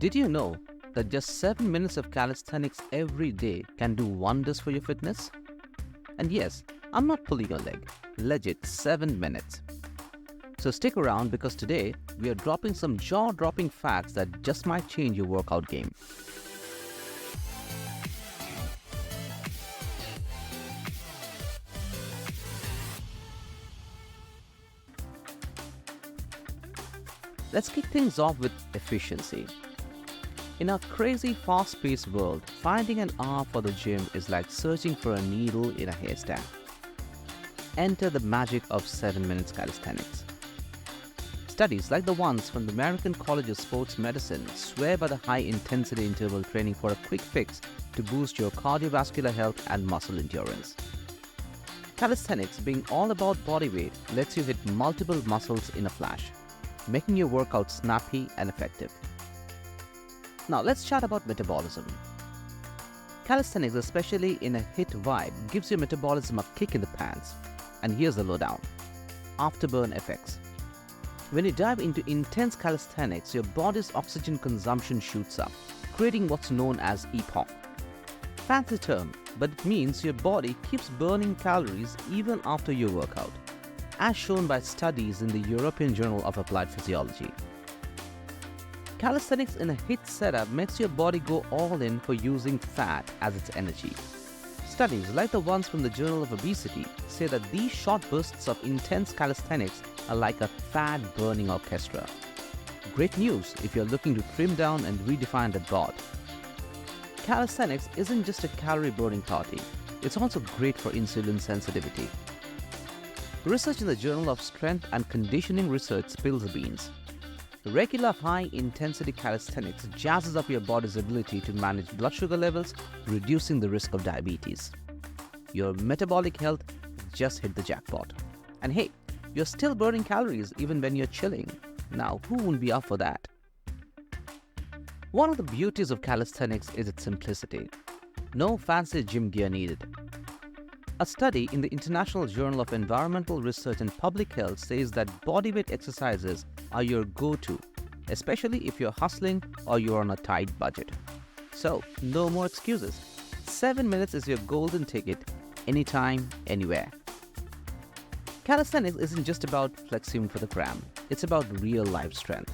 Did you know that just 7 minutes of calisthenics every day can do wonders for your fitness? And yes, I'm not pulling your leg. Legit 7 minutes. So stick around because today we are dropping some jaw-dropping facts that just might change your workout game. Let's kick things off with efficiency. In our crazy fast-paced world, finding an hour for the gym is like searching for a needle in a haystack. Enter the magic of 7 minutes calisthenics. Studies like the ones from the American College of Sports Medicine swear by the high-intensity interval training for a quick fix to boost your cardiovascular health and muscle endurance. Calisthenics, being all about body weight, lets you hit multiple muscles in a flash, making your workout snappy and effective. Now let's chat about metabolism. Calisthenics, especially in a HIIT vibe, gives your metabolism a kick in the pants. And here's the lowdown. Afterburn effects. When you dive into intense calisthenics, your body's oxygen consumption shoots up, creating what's known as EPOC. Fancy term, but it means your body keeps burning calories even after your workout, as shown by studies in the European Journal of Applied Physiology. Calisthenics in a HIIT setup makes your body go all in for using fat as its energy. Studies like the ones from the Journal of Obesity say that these short bursts of intense calisthenics are like a fat-burning orchestra. Great news if you're looking to trim down and redefine that bod. Calisthenics isn't just a calorie-burning party, it's also great for insulin sensitivity. Research in the Journal of Strength and Conditioning Research spills the beans. Regular high-intensity calisthenics jazzes up your body's ability to manage blood sugar levels, reducing the risk of diabetes. Your metabolic health just hit the jackpot. And hey, you're still burning calories even when you're chilling. Now, who wouldn't be up for that? One of the beauties of calisthenics is its simplicity. No fancy gym gear needed. A study in the International Journal of Environmental Research and Public Health says that bodyweight exercises are your go-to, especially if you're hustling or you're on a tight budget. So, no more excuses. 7 minutes is your golden ticket, anytime, anywhere. Calisthenics isn't just about flexing for the gram, it's about real-life strength.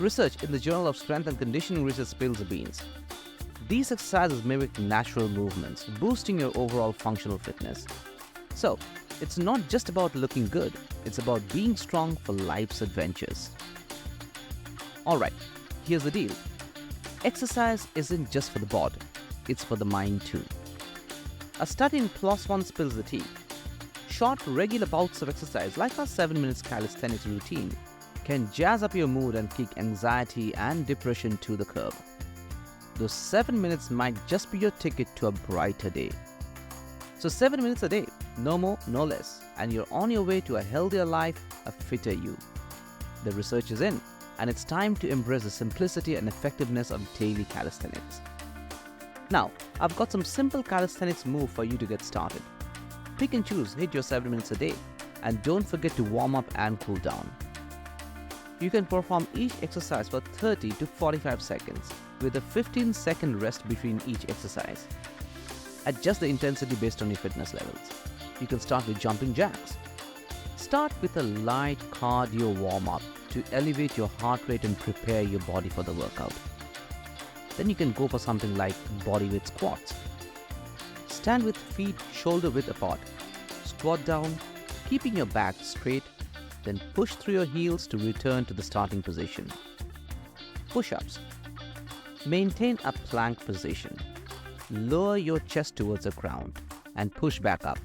Research in the Journal of Strength and Conditioning Research spills the beans. These exercises mimic natural movements, boosting your overall functional fitness. So, it's not just about looking good, it's about being strong for life's adventures. Alright, here's the deal. Exercise isn't just for the body, it's for the mind too. A study in PLOS ONE spills the tea. Short, regular bouts of exercise, like our 7 minutes calisthenics routine, can jazz up your mood and kick anxiety and depression to the curb. Those 7 minutes might just be your ticket to a brighter day. So 7 minutes a day, no more, no less, and you're on your way to a healthier life, a fitter you. The research is in, and it's time to embrace the simplicity and effectiveness of daily calisthenics. Now, I've got some simple calisthenics moves for you to get started. Pick and choose, hit your 7 minutes a day, and don't forget to warm up and cool down. You can perform each exercise for 30 to 45 seconds with a 15-second rest between each exercise. Adjust the intensity based on your fitness levels. You can start with jumping jacks. Start with a light cardio warm-up to elevate your heart rate and prepare your body for the workout. Then you can go for something like bodyweight squats. Stand with feet shoulder-width apart. Squat down, keeping your back straight. Then push through your heels to return to the starting position. Push-ups. Maintain a plank position. Lower your chest towards the ground and push back up.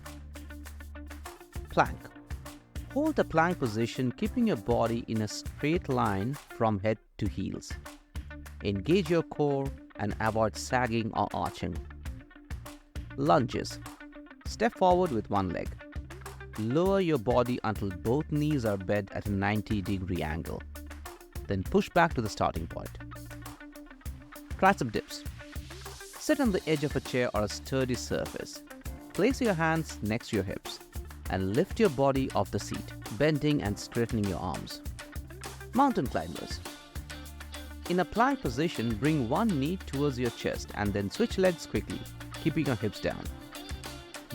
Plank. Hold the plank position, keeping your body in a straight line from head to heels. Engage your core and avoid sagging or arching. Lunges. Step forward with one leg. Lower your body until both knees are bent at a 90-degree angle. Then push back to the starting point. Tricep dips. Sit on the edge of a chair or a sturdy surface. Place your hands next to your hips and lift your body off the seat, bending and straightening your arms. Mountain climbers. In a plank position, bring one knee towards your chest and then switch legs quickly, keeping your hips down.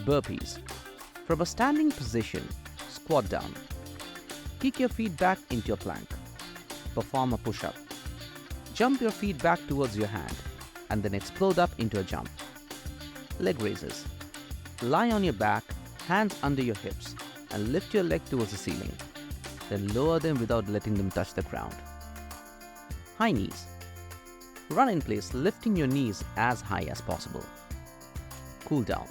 Burpees. From a standing position, squat down. Kick your feet back into your plank. Perform a push-up. Jump your feet back towards your hand and then explode up into a jump. Leg raises. Lie on your back, hands under your hips, and lift your leg towards the ceiling. Then lower them without letting them touch the ground. High knees. Run in place, lifting your knees as high as possible. Cool down.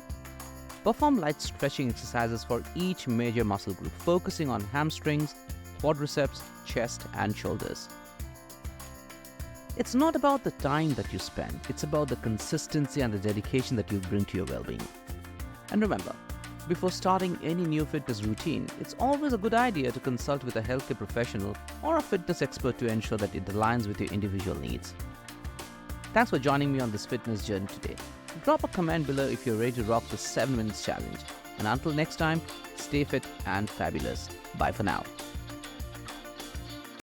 Perform light stretching exercises for each major muscle group, focusing on hamstrings, quadriceps, chest, and shoulders. It's not about the time that you spend, it's about the consistency and the dedication that you bring to your well-being. And remember, before starting any new fitness routine, it's always a good idea to consult with a healthcare professional or a fitness expert to ensure that it aligns with your individual needs. Thanks for joining me on this fitness journey today. Drop a comment below if you're ready to rock the 7 minutes challenge. And until next time, stay fit and fabulous. Bye for now.